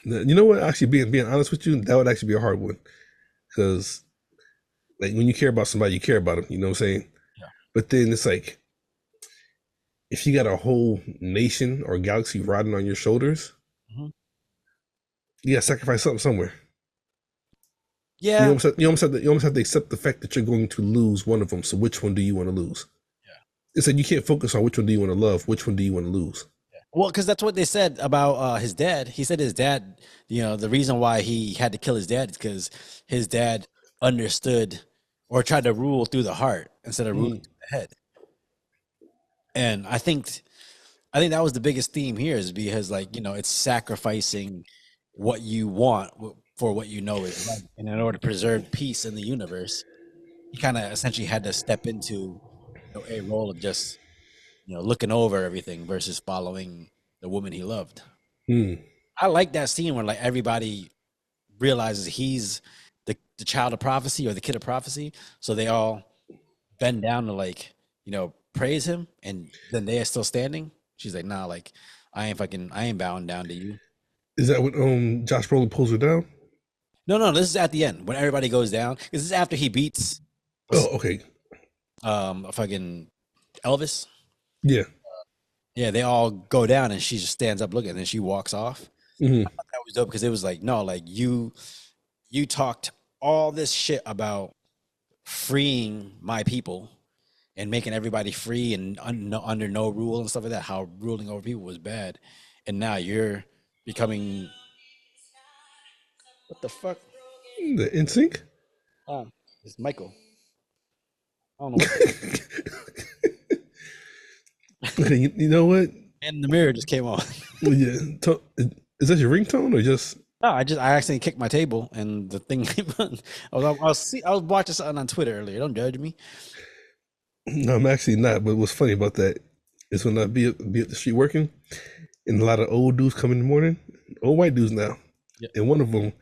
you know what? Actually, being honest with you, that would actually be a hard one because, like, when you care about somebody, you care about them. You know what I'm saying? Yeah. But then it's like, if you got a whole nation or galaxy riding on your shoulders, Mhm. you got to sacrifice something somewhere. Yeah. You almost have to accept the fact that you're going to lose one of them. So which one do you want to lose? Yeah. It's like you can't focus on which one do you want to love, which one do you want to lose. Well, because that's what they said about his dad. He said his dad, the reason why he had to kill his dad is because his dad understood or tried to rule through the heart instead of ruling through the head. And I think that was the biggest theme here, is because, like, it's sacrificing what you want for what you know is right. And in order to preserve peace in the universe, he kind of essentially had to step into a role of just looking over everything versus following the woman he loved. Hmm. I like that scene where, like, everybody realizes he's the child of prophecy or the kid of prophecy. So they all bend down to like, praise him, and then they are still standing. She's like, nah, like I ain't bowing down to you. Is that when Josh Brolin pulls her down? No, this is at the end when everybody goes down. This is after he beats Oh, okay. fucking Elvis. Yeah. Yeah, they all go down and she just stands up looking, and then she walks off. Mm-hmm. I thought that was dope because it was like, no, like you talked all this shit about freeing my people and making everybody free and under no rule and stuff like that, how ruling over people was bad. And now you're becoming, what the fuck? The NSYNC? It's Michael. I don't know what Okay, you know what? and the mirror just came on. Well, yeah. Is that your ringtone or just? No, I accidentally kicked my table and the thing came on. I was watching something on Twitter earlier. Don't judge me. No, I'm actually not. But what's funny about that is when I be at the street working, and a lot of old dudes come in the morning, old white dudes now, Yep. and one of them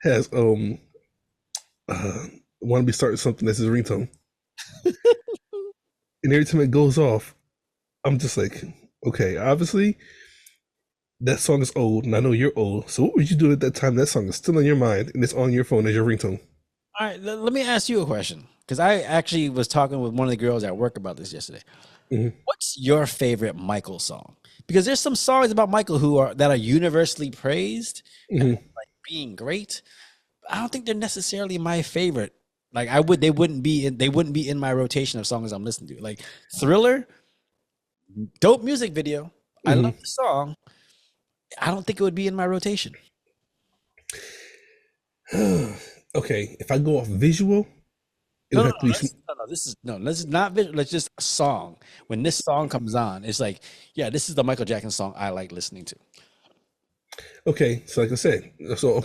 has want to be starting something that's his ringtone, and every time it goes off, I'm just like, okay, obviously that song is old, and I know you're old. So what would you do at that time? That song is still on your mind, and it's on your phone as your ringtone. All right, let me ask you a question, because I actually was talking with one of the girls at work about this yesterday. Mhm. What's your favorite Michael song? Because there's some songs about Michael that are universally praised, and like being great. I don't think they're necessarily my favorite. Like they wouldn't be in my rotation of songs I'm listening to. Like Thriller, dope music video. I love the song. I don't think it would be in my rotation. Okay, if I go off visual, it would have to be. This is not visual. Let's just a song. When this song comes on, it's like, yeah, this is the Michael Jackson song I like listening to. Okay, so like I said, so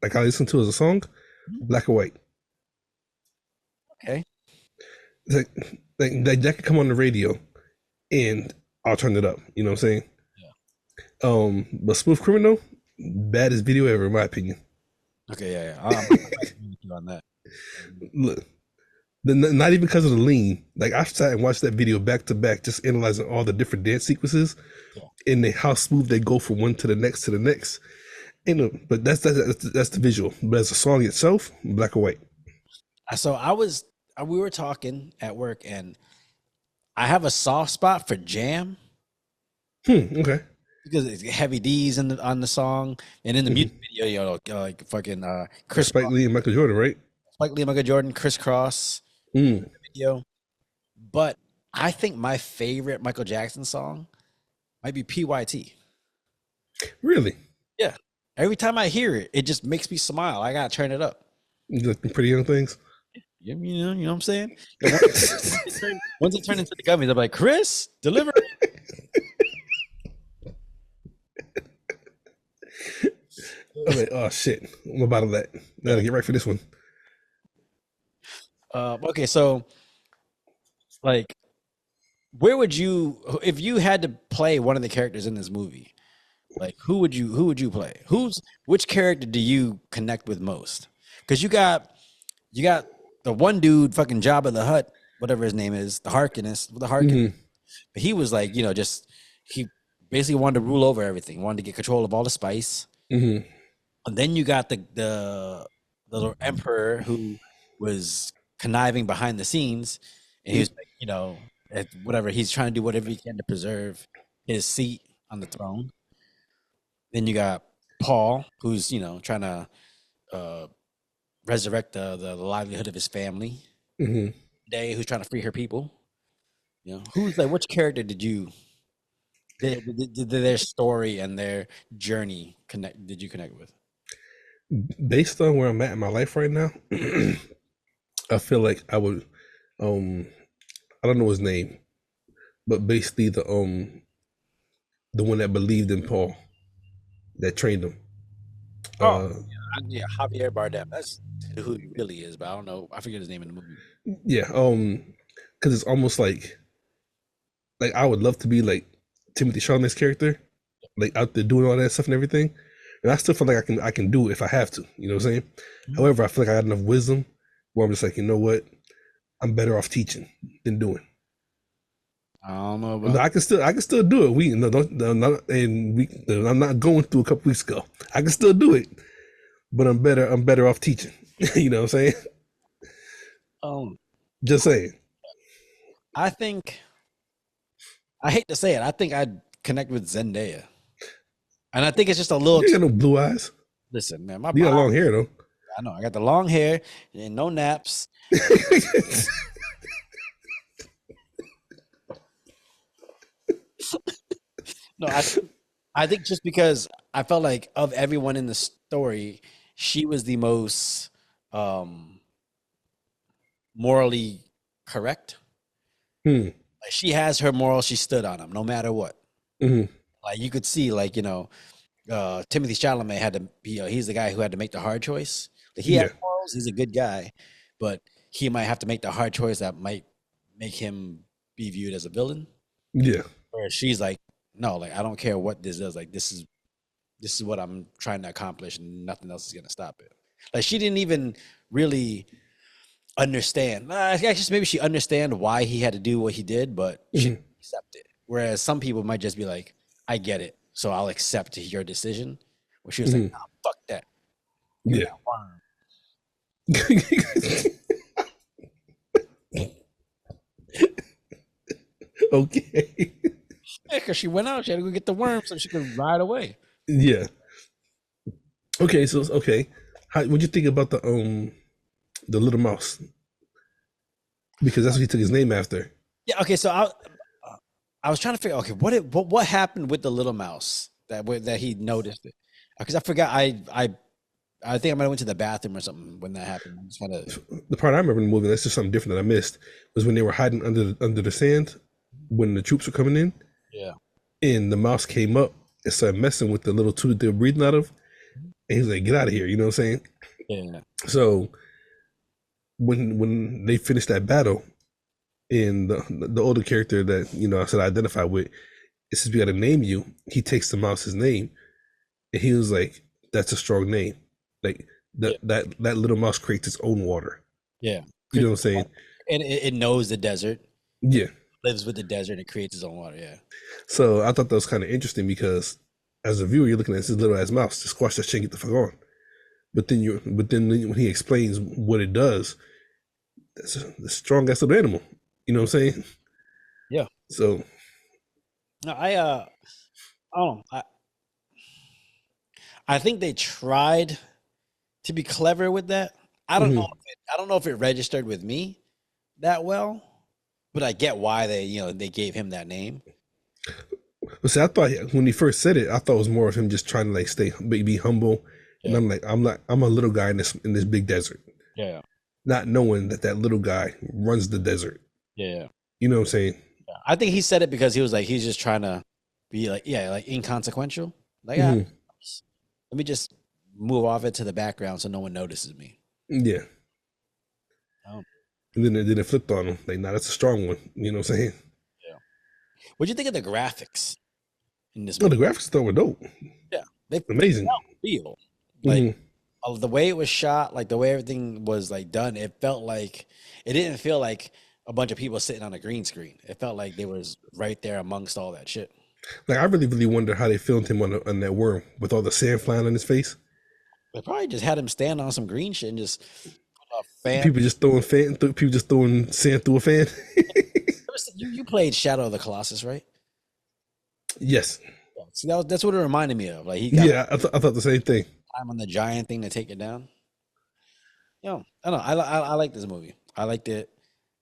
like I listen to as a song, Black or White. Okay. Like that could come on the radio, and I'll turn it up. You know what I'm saying? Yeah. But Smooth Criminal, baddest video ever in my opinion. Okay, yeah. I'm with you on that. Look, not even because of the lean. Like I sat and watched that video back to back, just analyzing all the different dance sequences, and how smooth they go from one to the next to the next. But that's the visual. But as a song itself, Black or White. So we were talking at work, and I have a soft spot for Jam. Okay. Because it's Heavy D's on the song, and in the music video, like fucking Chris Spike Lee and Michael Jordan, right? Spike Lee and Michael Jordan, crisscross video. But I think my favorite Michael Jackson song might be PYT. Really? Yeah. Every time I hear it, it just makes me smile. I gotta turn it up. You like the Pretty Young Things? You know what I'm saying? Once it turned into the gummies, I'm like, Chris, deliver. I'm like, oh shit, I'm about to that. Gotta get right for this one. Okay, so like, where would you, if you had to play one of the characters in this movie, like who would you play? Which character do you connect with most? Because you got the one dude, fucking Jabba the Hutt, whatever his name is, the Harkonnens. But he was like, he basically wanted to rule over everything, wanted to get control of all the spice. And then you got the little emperor who was conniving behind the scenes, and he was like, whatever, he's trying to do whatever he can to preserve his seat on the throne. Then you got Paul, who's trying to resurrect the livelihood of his family. Day, who's trying to free her people. Who's like, which character did their story and their journey did you connect with? Based on where I'm at in my life right now, I feel like I would I don't know his name, but basically the one that believed in Paul, that trained him. Javier Bardem. That's who he really is, but I don't know. I forget his name in the movie. Yeah, because it's almost like I would love to be like Timothy Chalamet's character, like out there doing all that stuff and everything. and I still feel like I can do it if I have to. You know what I'm saying? Mhm. However, I feel like I got enough wisdom where I'm just like, you know what, I'm better off teaching than doing. I don't know No, about. I can still do it. We no, don't, no, not, and we. No, I'm not going through a couple weeks ago. I can still do it, but I'm better off teaching. You know what I'm saying? Um, Just saying. I think I hate to say it. I think I'd connect with Zendaya, and I think it's just a little. You ain't got no blue eyes. Listen, man, my You got long hair though. I know I got the long hair and no naps. No, I think just because I felt like of everyone in the story, she was the most morally correct. Hmm. Like she has her morals, she stood on them no matter what. Mhm. Like you could see, like Timothy Chalamet had to be. He's the guy who had to make the hard choice. Like he has Yeah. morals. He's a good guy, but he might have to make the hard choice that might make him be viewed as a villain. Yeah. Whereas she's like, no, like I don't care what this does. Like this is what I'm trying to accomplish, and nothing else is gonna stop it. Like she didn't even really understand. I guess maybe she understand why he had to do what he did, but she Mhm. didn't accept it. Whereas some people might just be like, I get it, so I'll accept your decision. Where she was like, Mhm. nah, fuck that. Give me Yeah. that worm. Okay. Yeah, because she went out, she had to go get the worm so she could ride away. Yeah. Okay. So okay. What'd you think about the little mouse? Because that's what he took his name after. Yeah, okay, so I was trying to figure, okay, what happened with the little mouse that he noticed it? Because I forgot, I think I might have went to the bathroom or something when that happened. I just kind of The part I remember in the movie, that's just something different that I missed, was when they were hiding under the sand when the troops were coming in, yeah. and the mouse came up and started messing with the little tube they were breathing out of, and he was like, "Get out of here!" You know what I'm saying? Yeah. So when they finished that battle, and the older character that I said I identify with, it says we got to name you. He takes the mouse's name, and he was like, "That's a strong name. Like Yeah. that little mouse creates its own water." Yeah. You know what I'm saying? And it knows the desert. Yeah. Lives with the desert. It creates its own water. Yeah. So I thought that was kind of interesting because as a viewer, you're looking at this little ass mouse, just squash that shit and get the fuck on. But then when he explains what it does, that's the strong ass little animal. You know what I'm saying? Yeah. So No, oh, I think they tried to be clever with that. mhm. I don't know if it registered with me that well, but I get why they gave him that name. But see, I thought when he first said it, I thought it was more of him just trying to like be humble. And Yeah. I'm a little guy in this big desert, Yeah. not knowing that little guy runs the desert. Yeah. You know what I'm saying? Yeah. I think he said it because he was like he's just trying to be like like inconsequential. Like Mhm. let me just move off it to the background so no one notices me. Yeah. Oh. And then it flipped on him. Like, nah, that's a strong one. You know what I'm saying? Yeah. What'd you think of the graphics in this Oh, the movie? graphics though were dope. Yeah, they Amazing. felt real. Like Mhm. the way it was shot, like the way everything was like done, it felt like it didn't feel like a bunch of people sitting on a green screen. It felt like they was right there amongst all that shit. Like, I really wonder how they filmed him on that worm with all the sand flying on his face. They probably just had him stand on some green shit and just put a fan. People just throwing sand through a fan. You played Shadow of the Colossus, right? Yes. Yeah. See, that's what it reminded me of. Like he got Yeah, I thought the same thing. time on the giant thing to take it down. I don't know. I like this movie. I liked it.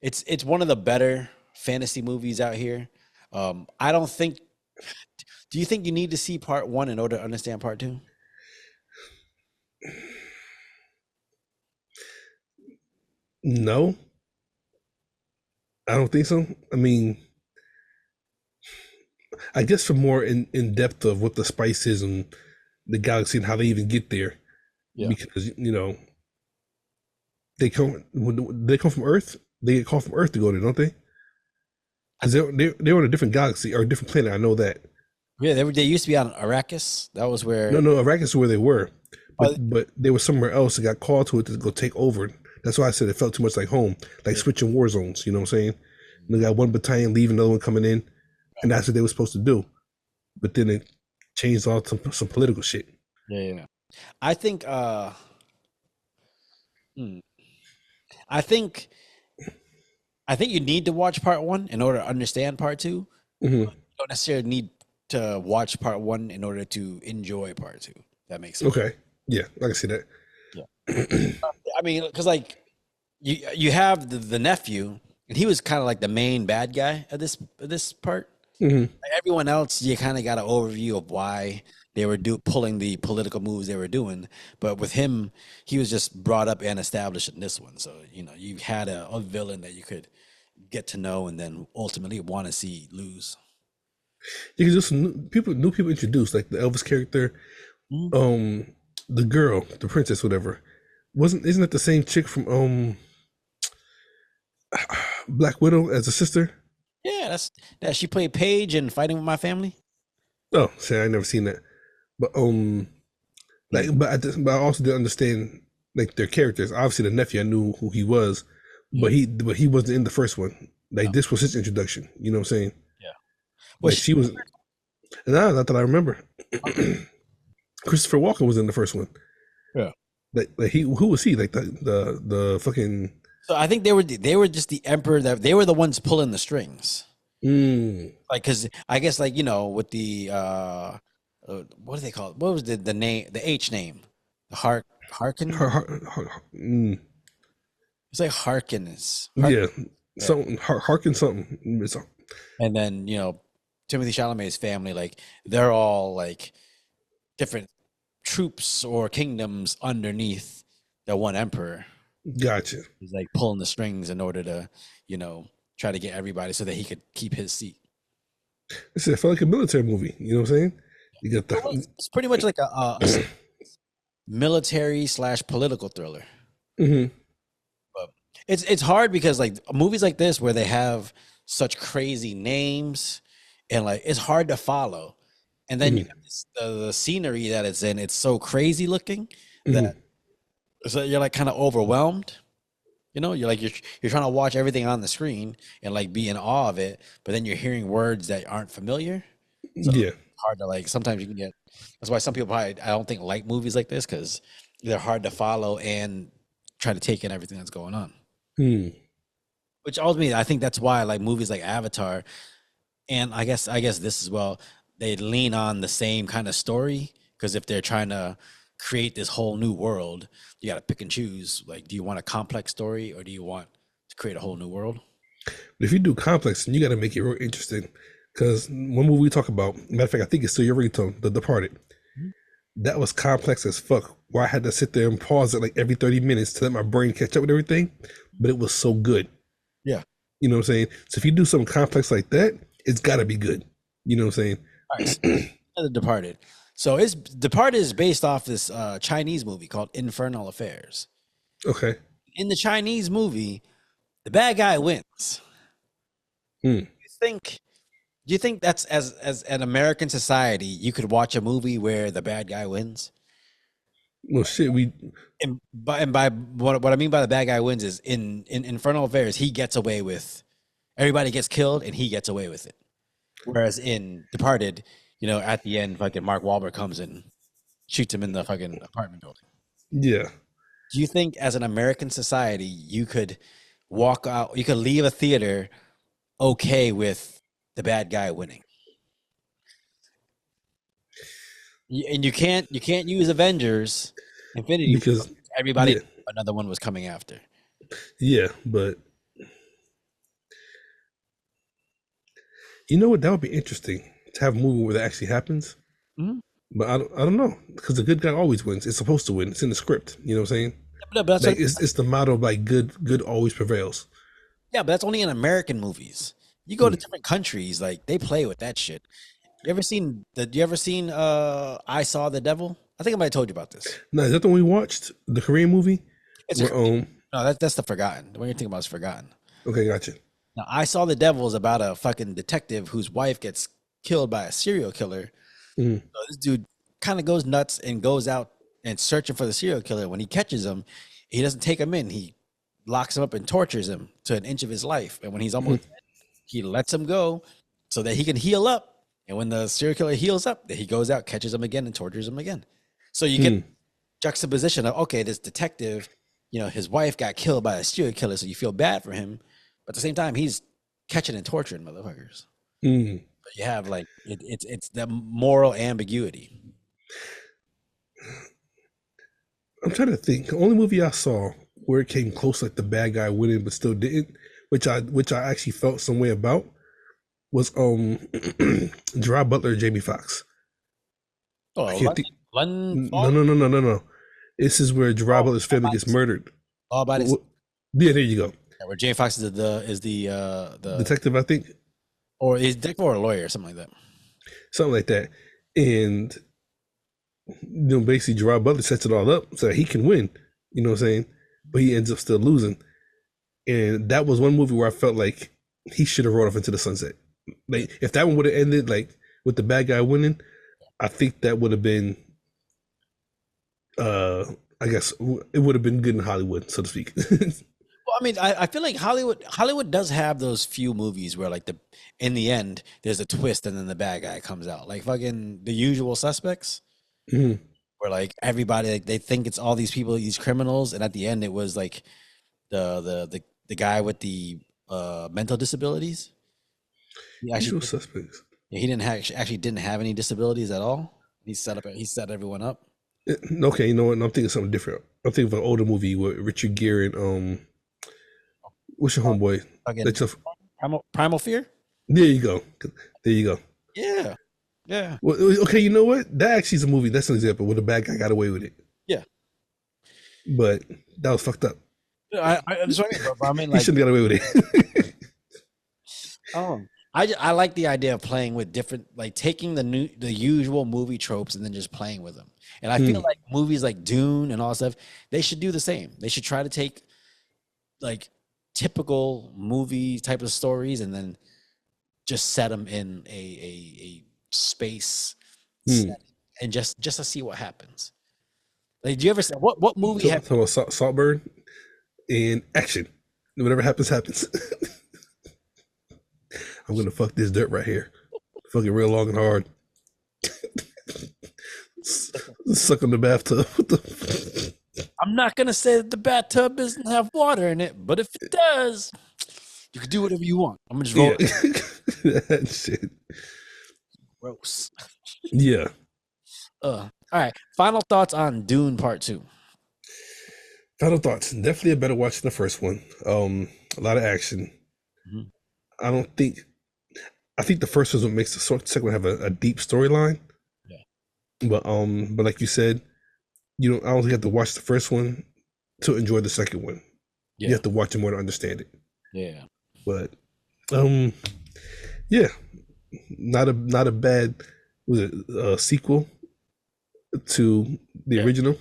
It's one of the better fantasy movies out here. I don't think. Do you think you need to see part one in order to understand part two? No, I don't think so. I mean, I guess for more in depth of what the spice is and the galaxy and how they even get there, Yeah. because they come from Earth. They get called from Earth to go there, don't they? Because they're on a different galaxy or a different planet. I know that. Yeah, they used to be on Arrakis. That was where. No, Iraq is where they were, Oh, but they were somewhere else and got called to it to go take over. That's why I said it felt too much like home, like yeah. switching war zones. You know what I'm saying? And they got one battalion leaving, another one coming in, and that's what they were supposed to do. But then it changed all to some political shit. Yeah. I think. Hmm. I think. I think you need to watch part one in order to understand part two. Hmm. You don't necessarily need to watch part one in order to enjoy part two. That makes sense. Okay, yeah, I can see that. Yeah. I mean, because like you have the nephew, and he was kind of like the main bad guy of this part. Hmm. Like everyone else, you kind of got an overview of why they were pulling the political moves they were doing, but with him, he was just brought up and established in this one. So you had a villain that you could get to know and then ultimately want to see lose. You can just new people introduced, like the Elvis character, Mhm. the girl, the princess, whatever. Isn't that the same chick from Black Widow as a sister? Yeah, that she played Paige in Fighting with My Family. Oh, see, I never seen that. But but I also didn't understand like their characters. Obviously, the nephew, I knew who he was, but he wasn't in the first one. Like No. this was his introduction. You know what I'm saying? Yeah. Well, Like she was. Nah, not that I remember. Christopher Walken was in the first one. yeah. Like who was he? Like the fucking. So I think they were just the emperor, that they were the ones pulling the strings. Mm, Like, because I guess, like, with the what do they call it? What was the name, the H name? The Harkin? It's like Harkins. yeah, Yeah. something Harkin something. It's, And then, Timothy Chalamet's family, like, they're all like different troops or kingdoms underneath the one emperor. gotcha. He's like pulling the strings in order to, try to get everybody so that he could keep his seat. It felt like a military movie. You know what I'm saying? You got the. It's pretty much like a military / political thriller. Hmm. But it's hard because like movies like this where they have such crazy names and like it's hard to follow. And then you have the scenery that it's in, it's so crazy looking that so you're like kind of overwhelmed. You're like you're trying to watch everything on the screen and like be in awe of it, but then you're hearing words that aren't familiar. So Yeah. it's hard to like sometimes you can get that's why some people probably I don't think like movies like this because they're hard to follow and try to take in everything that's going on. Hmm. Which ultimately I think that's why like movies like Avatar and I guess this as well, they lean on the same kind of story because if they're trying to create this whole new world, you got to pick and choose. Like, do you want a complex story or do you want to create a whole new world? But if you do complex, then you got to make it real interesting. Because one movie we talk about, matter of fact, I think it's still your ringtone, The Departed. That was complex as fuck. Where I had to sit there and pause it like every 30 minutes to let my brain catch up with everything. But it was so good. Yeah. You know what I'm saying? So if you do something complex like that, it's got to be good. You know what I'm saying? All right. So, The Departed. So it's Departed is based off this Chinese movie called Infernal Affairs. Okay. In the Chinese movie, the bad guy wins. Hmm. Do you think that's as an American society, you could watch a movie where the bad guy wins? Well, shit, And by what I mean by the bad guy wins is in Infernal Affairs, he gets away with everybody gets killed and he gets away with it. Whereas in Departed, at the end, fucking Mark Wahlberg comes in, shoots him in the fucking apartment building. yeah. Do you think as an American society, you could walk out, you could leave a theater okay with the bad guy winning? And you can't use Avengers Infinity War Because, because everybody yeah, another one was coming after. yeah, but you know what? That would be interesting to have a movie where that actually happens. Mhm. But I don't know because the good guy always wins. It's supposed to win. It's in the script. You know what I'm saying? But that's Like it's the motto of like good always prevails. yeah, but that's only in American movies. You go to different countries, like they play with that shit. You ever seen I Saw the Devil? I think I might have told you about this. Now is that the one we watched? The Korean movie? It's Where, no, that's the Forgotten. The one you're thinking about is Forgotten. okay, gotcha. Now, I Saw the Devil is about a fucking detective whose wife gets killed by a serial killer. Mm. So this dude kind of goes nuts and goes out and searching for the serial killer. When he catches him, he doesn't take him in. He locks him up and tortures him to an inch of his life. And when he's almost dead, he lets him go so that he can heal up. And when the serial killer heals up, then he goes out, catches him again, and tortures him again. So you get juxtaposition of, okay, this detective, his wife got killed by a serial killer, so you feel bad for him. But at the same time, he's catching and torturing motherfuckers. But you have like it's the moral ambiguity. I'm trying to think. The only movie I saw where it came close, like the bad guy winning, but still didn't, which I actually felt some way about, was Gerard Butler, Jamie Foxx. Oh, No. This is where Gerard Butler's family gets murdered. All about it. Yeah, there you go. Yeah, where Jamie Foxx is the detective, I think, or he's detective or a lawyer, something like that. Something like that, and basically Gerard Butler sets it all up so that he can win. You know what I'm saying? But he ends up still losing. And that was one movie where I felt like he should have rode off into the sunset. Like if that one would have ended like with the bad guy winning, I think that would have been, I guess it would have been good in Hollywood, so to speak. Well, I mean, I feel like Hollywood does have those few movies where like in the end there's a twist and then the bad guy comes out, like fucking The Usual Suspects, where like everybody like they think it's all these people, these criminals, and at the end it was like the guy with the mental disabilities. Usual Suspects. He didn't actually didn't have any disabilities at all. He set everyone up. Okay, you know what? I'm thinking something different. I'm thinking of an older movie with Richard Gere and what's your homeboy? Primal Fear. There you go. Yeah. Well, okay, you know what? That actually is a movie. That's an example where the bad guy got away with it. Yeah. But that was fucked up. I mean, like, he shouldn't have got away with it. I like the idea of playing with different, like taking the usual movie tropes and then just playing with them. And I feel like movies like Dune and all that stuff, they should do the same. They should try to take like typical movie type of stories and then just set them in a space setting and just to see what happens. Like, do you ever say what movie? Saltburn and action. Whatever happens, happens. I'm gonna fuck this dirt right here. Fuck it real long and hard. Suck on the bathtub. I'm not gonna say that the bathtub doesn't have water in it, but if it does, you can do whatever you want. I'm gonna just roll it. That shit. Gross. Yeah. All right. Final thoughts on Dune Part 2. Final thoughts. Definitely a better watch than the first one. A lot of action. I think the first one makes the second one have a deep storyline. Yeah. But like you said, I don't think you have to watch the first one to enjoy the second one. Yeah. You have to watch it more to understand it. Yeah. But yeah. Not a bad sequel to the original.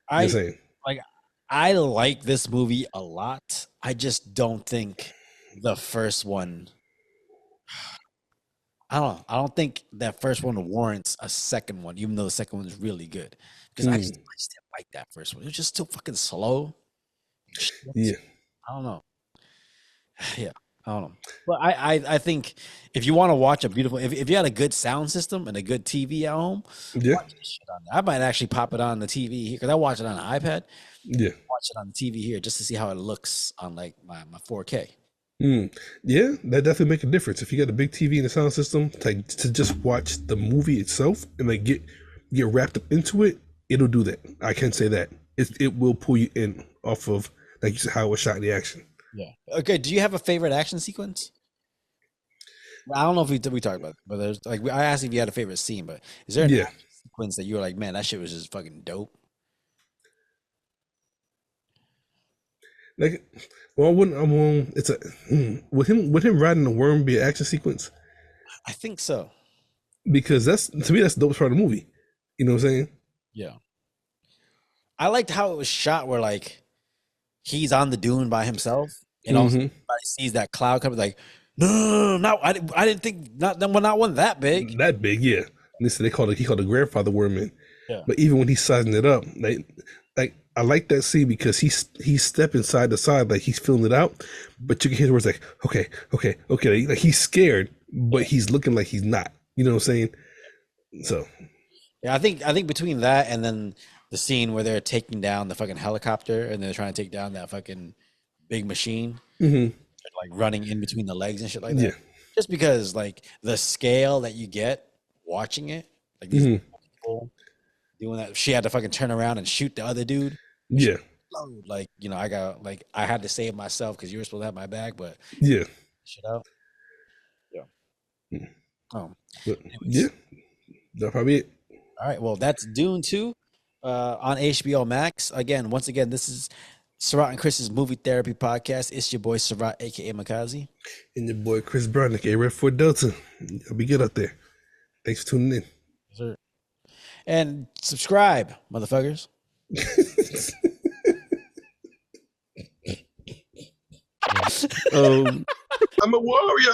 I like this movie a lot. I just don't think the first one. I don't think that first one warrants a second one, even though the second one is really good. Because I just didn't like that first one. It was just too fucking slow. Yeah. I don't know. Yeah. I don't know. But I think if you want to watch a beautiful, if you had a good sound system and a good TV at home, watch this shit on there. I might actually pop it on the TV here because I watch it on an iPad. Yeah. Watch it on the TV here just to see how it looks on like my 4K. Yeah, that definitely make a difference. If you got a big TV and a sound system, to just watch the movie itself and like get wrapped up into it, it'll do that. I can say that. It will pull you in off of, like you said, how it was shot in the action. Yeah. Okay. Do you have a favorite action sequence? I don't know if we talked about it, but there's like I asked if you had a favorite scene, but is there an action sequence that you were like, man, that shit was just fucking dope? Like, well, I wouldn't. It's would him riding the worm be an action sequence? I think so. Because to me that's the dopest part of the movie. You know what I'm saying? Yeah. I liked how it was shot, where like he's on the dune by himself, and also everybody sees that cloud coming. Like No, I didn't think not one that big. That big, yeah. And they called it. He called the grandfather worm in. Yeah. But even when he's sizing it up, like I like that scene because he's stepping side to side, like he's feeling it out. But you can hear the words like, okay, like he's scared, but he's looking like he's not. You know what I'm saying? So Yeah, I think between that and then the scene where they're taking down the fucking helicopter and they're trying to take down that fucking big machine, like running in between the legs and shit like that. Yeah. Just because like the scale that you get watching it, like these people doing that, she had to fucking turn around and shoot the other dude. Yeah. Like, you know, I had to save myself because you were supposed to have my back, but Yeah. shit out. Yeah. But, yeah. That's probably it. All right. Well, that's Dune 2 on HBO Max. Once again, this is Sarat and Chris's Movie Therapy Podcast. It's your boy Sarat, aka Makazi. And your boy Chris Brown, aka Red Fort Delta. I'll be good out there. Thanks for tuning in. Yes, sir. And subscribe, motherfuckers. I'm a warrior.